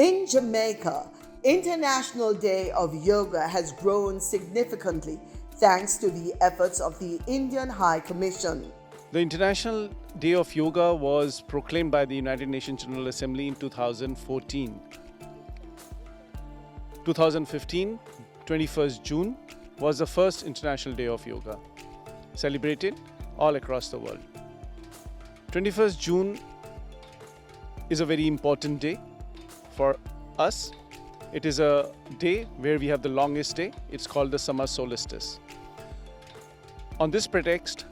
In Jamaica, International Day of Yoga has grown significantly thanks to the efforts of the Indian High Commission. The International Day of Yoga was proclaimed by the United Nations General Assembly in 2014. 2015, 21st June, was the first International Day of Yoga, celebrated all across the world. 21st June is a very important day for us. It is a day where we have the longest day. It's called the summer solstice. On this pretext,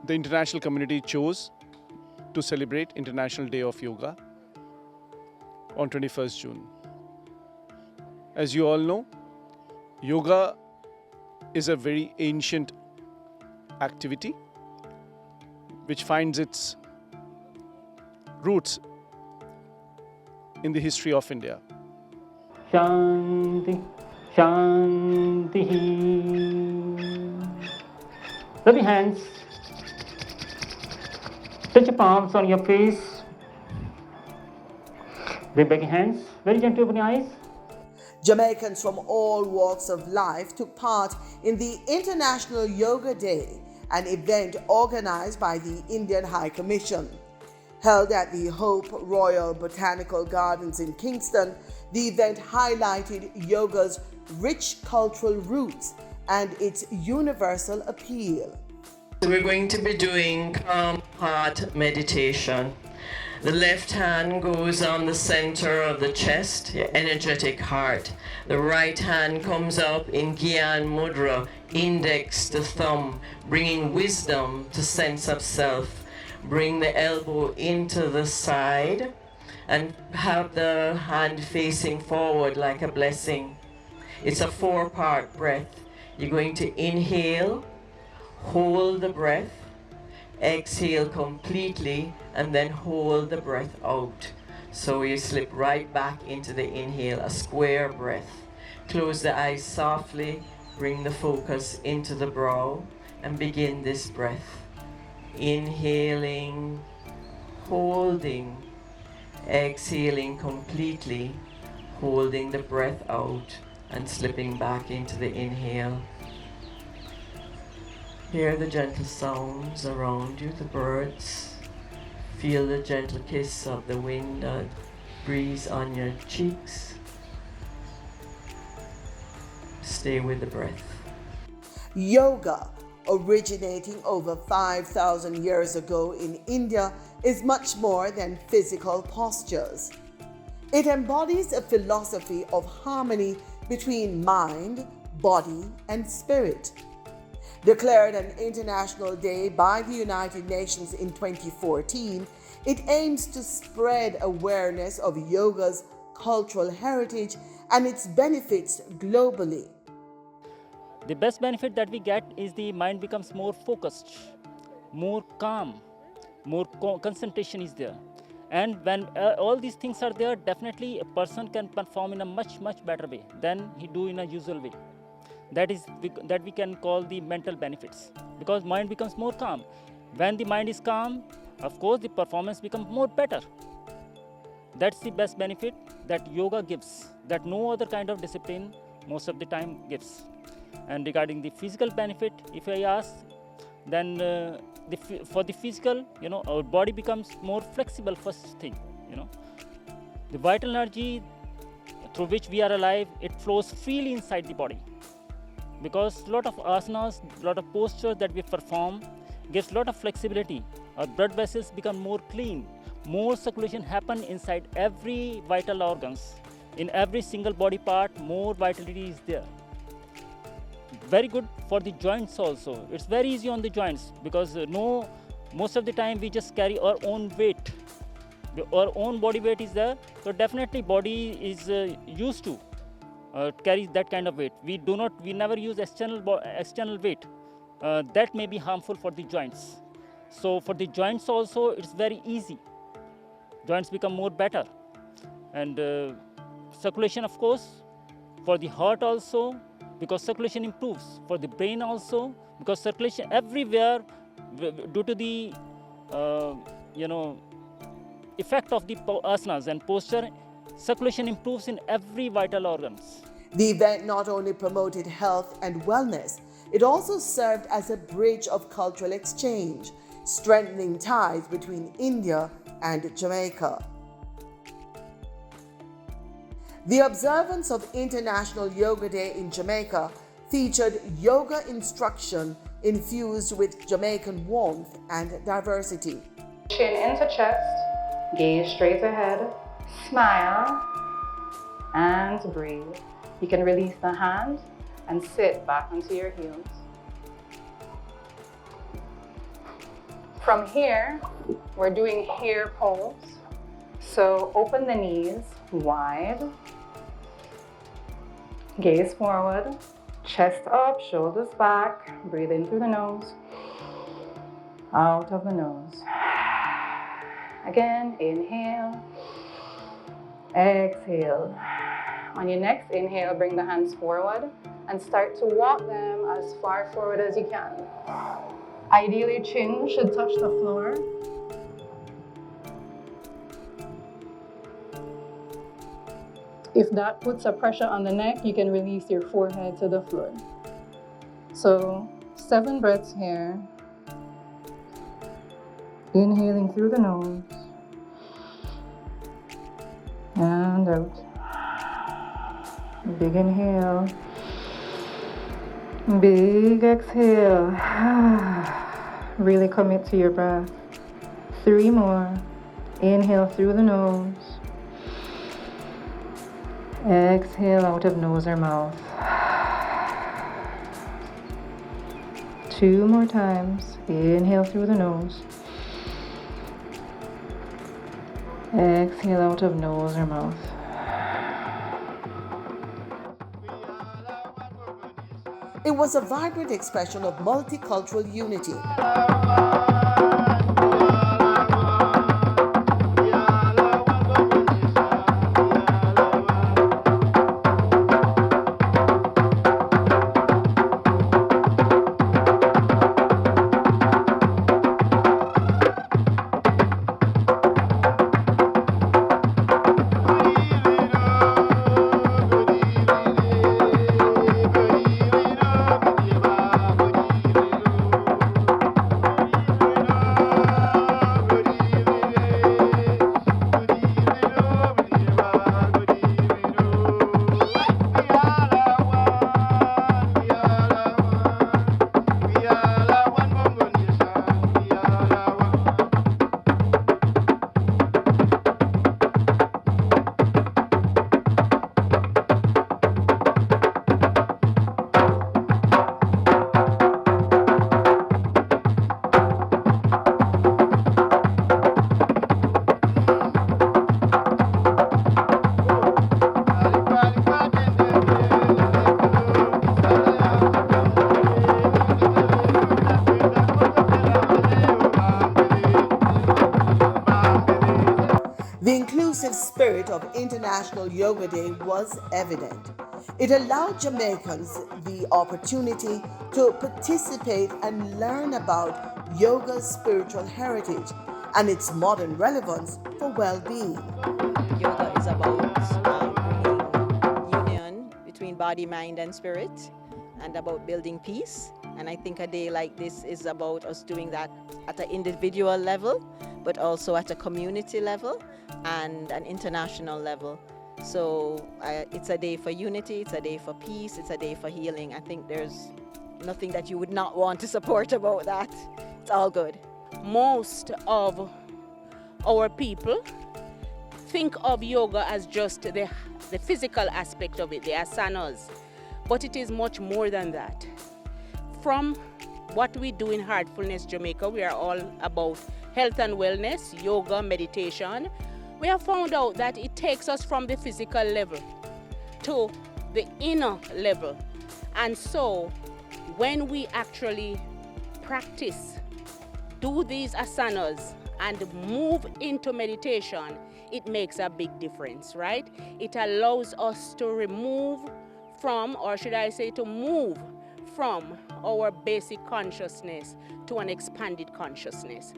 the international community chose to celebrate International Day of Yoga on 21st June. As you all know, yoga is a very ancient activity which finds its roots in the history of India. Shanti, Shanti. Rub your hands. Touch your palms on your face. Bring back your hands. Very gently open your eyes. Jamaicans from all walks of life took part in the International Yoga Day, an event organized by the Indian High Commission. Held at the Hope Royal Botanical Gardens in Kingston, the event highlighted yoga's rich cultural roots and its universal appeal. We're going to be doing calm heart meditation. The left hand goes on the center of the chest, your energetic heart. The right hand comes up in Gyan Mudra, index to thumb, bringing wisdom to sense of self. Bring the elbow into the side and have the hand facing forward like a blessing. It's a 4-part breath. You're going to inhale, hold the breath, exhale completely, and then hold the breath out. So you slip right back into the inhale, a square breath. Close the eyes softly, bring the focus into the brow, and begin this breath. Inhaling, holding, exhaling completely, holding the breath out, and slipping back into the inhale. Hear the gentle sounds around you, the birds. Feel the gentle kiss of the wind and breeze on your cheeks. Stay with the breath. Yoga, originating over 5,000 years ago in India, is much more than physical postures. It embodies a philosophy of harmony between mind, body, and spirit. Declared an International Day by the United Nations in 2014, it aims to spread awareness of yoga's cultural heritage and its benefits globally. The best benefit that we get is the mind becomes more focused, more calm, more concentration is there. And when all these things are there, definitely a person can perform in a much better way than he do in a usual way. That we can call the mental benefits, because mind becomes more calm. When the mind is calm, of course the performance becomes more better. That's the best benefit that yoga gives, that no other kind of discipline most of the time gives. And regarding the physical benefit, if I ask, then for the physical, our body becomes more flexible first thing. The vital energy through which we are alive, it flows freely inside the body. Because a lot of asanas, a lot of postures that we perform gives a lot of flexibility. Our blood vessels become more clean. More circulation happen inside every vital organs. In every single body part, more vitality is there. Very good for the joints also. It's very easy on the joints because most of the time we just carry our own weight. Our own body weight is there, so definitely body is used to carry that kind of weight. We never use external weight. That may be harmful for the joints. So for the joints also, it's very easy. Joints become more better. And circulation, of course, for the heart also, because circulation improves. For the brain also, because circulation everywhere, due to the effect of the asanas and posture, Circulation improves in every vital organs. The event not only promoted health and wellness, it also served as a bridge of cultural exchange, strengthening ties between India and Jamaica. The observance of International Yoga Day in Jamaica featured yoga instruction infused with Jamaican warmth and diversity. Chin into chest, gaze straight ahead, smile, and breathe. You can release the hand and sit back onto your heels. From here, we're doing hare pose. So open the knees wide, gaze forward, chest up, shoulders back, breathe in through the nose, out of the nose. Again, inhale, exhale. On your next inhale, bring the hands forward and start to walk them as far forward as you can. Ideally, chin should touch the floor. If that puts a pressure on the neck, you can release your forehead to the floor. So 7 breaths here. Inhaling through the nose and out. Big inhale, big exhale. Really commit to your breath. 3 more. Inhale through the nose. Exhale out of nose or mouth. 2 more times. Inhale through the nose. Exhale out of nose or mouth. It was a vibrant expression of multicultural unity. The inclusive spirit of International Yoga Day was evident. It allowed Jamaicans the opportunity to participate and learn about yoga's spiritual heritage and its modern relevance for well-being. Yoga is about bringing union between body, mind, and spirit, and about building peace. And I think a day like this is about us doing that at an individual level, but also at a community level and an international level. So it's a day for unity, it's a day for peace, it's a day for healing. I think there's nothing that you would not want to support about that. It's all good. Most of our people think of yoga as just the physical aspect of it, the asanas, but it is much more than that. From what we do in Heartfulness Jamaica, we are all about health and wellness, yoga, meditation. We have found out that it takes us from the physical level to the inner level. And so when we actually practice, do these asanas and move into meditation, it makes a big difference, right? It allows us to remove from, or should I say to move from our basic consciousness to an expanded consciousness.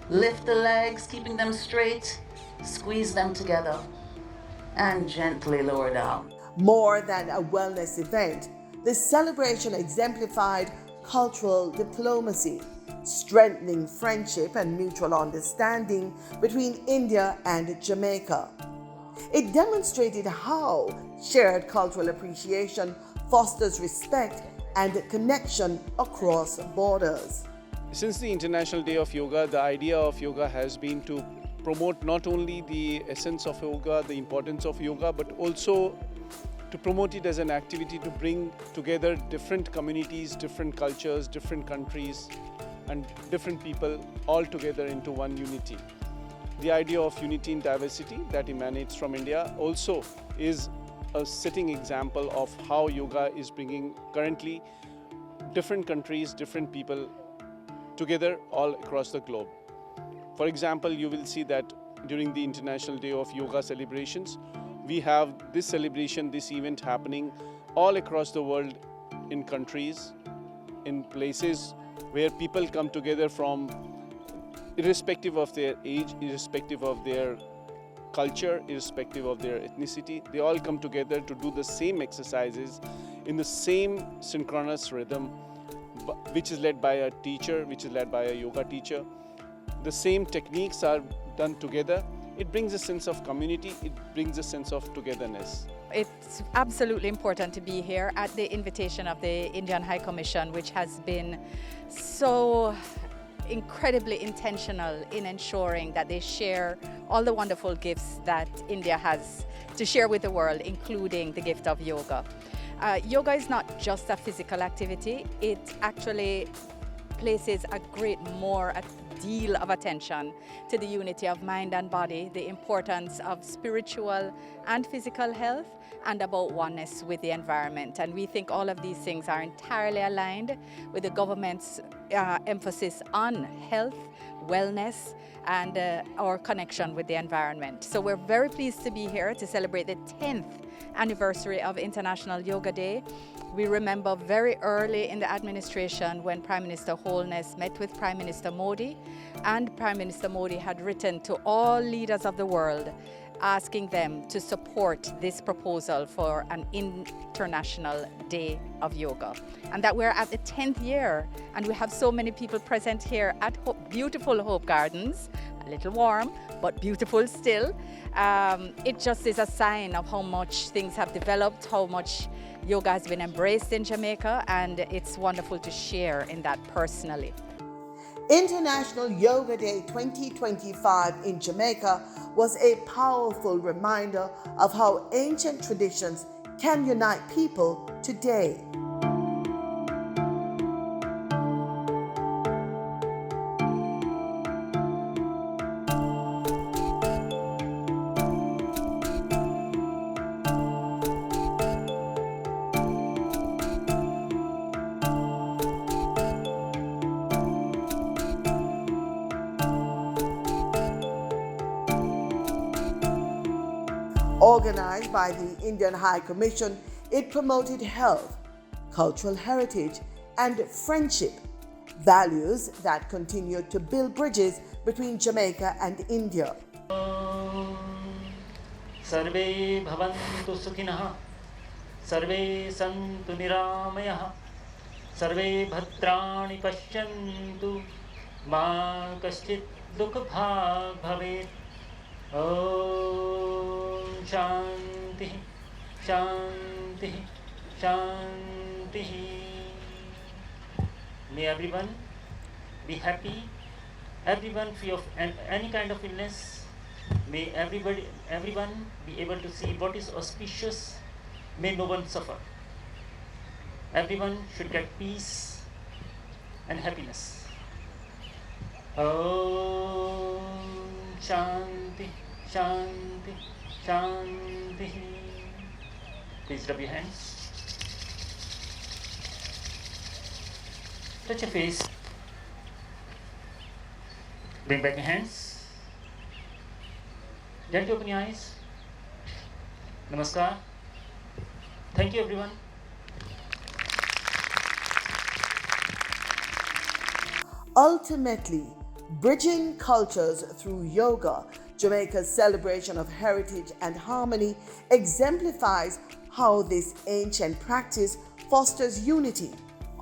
Lift the legs, keeping them straight, squeeze them together. and gently lower down. More than a wellness event, the celebration exemplified cultural diplomacy, strengthening friendship and mutual understanding between India and Jamaica. It demonstrated how shared cultural appreciation fosters respect and connection across borders. Since the International Day of Yoga, the idea of yoga has been to promote not only the essence of yoga, the importance of yoga, but also to promote it as an activity to bring together different communities, different cultures, different countries, and different people all together into one unity. The idea of unity in diversity that emanates from India also is a setting example of how yoga is bringing currently different countries, different people together all across the globe. For example, you will see that during the International Day of Yoga celebrations, we have this celebration, this event happening all across the world in countries, in places where people come together from irrespective of their age, irrespective of their culture, irrespective of their ethnicity. They all come together to do the same exercises in the same synchronous rhythm, which is led by a teacher, which is led by a yoga teacher. The same techniques are done together. It brings a sense of community, it brings a sense of togetherness. It's absolutely important to be here at the invitation of the Indian High Commission, which has been so incredibly intentional in ensuring that they share all the wonderful gifts that India has to share with the world, including the gift of yoga. Yoga is not just a physical activity, it actually places a deal of attention to the unity of mind and body, the importance of spiritual and physical health, and about oneness with the environment. And we think all of these things are entirely aligned with the government's emphasis on health, wellness, and our connection with the environment. So we're very pleased to be here to celebrate the 10th anniversary of International Yoga Day. We remember very early in the administration when Prime Minister Holness met with Prime Minister Modi, and Prime Minister Modi had written to all leaders of the world asking them to support this proposal for an International Day of Yoga. And that we're at the 10th year, and we have so many people present here at beautiful Hope Gardens, a little warm, but beautiful still. It just is a sign of how much things have developed, how much yoga has been embraced in Jamaica, and it's wonderful to share in that personally. International Yoga Day 2025 in Jamaica was a powerful reminder of how ancient traditions can unite people today. Organized by the Indian High Commission, it promoted health, cultural heritage, and friendship, values that continue to build bridges between Jamaica and India. Sarve bhavantu sukhinah, sarve santu niramayah, sarve bhadrani pashyantu, ma kaschit dukha bhavet. Om Shanti, Shanti, Shanti. May everyone be happy, everyone free of any kind of illness. May everyone be able to see what is auspicious. May no one suffer. Everyone should get peace and happiness. Om Shanti, Shanti, Shanti. Please rub your hands. Touch your face. Bring back your hands. Gently open your eyes. Namaskar. Thank you, everyone. Ultimately, bridging cultures through yoga Jamaica's celebration of heritage and harmony exemplifies how this ancient practice fosters unity,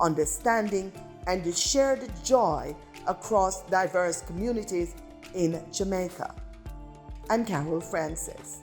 understanding, and shared joy across diverse communities in Jamaica. I'm Carol Francis.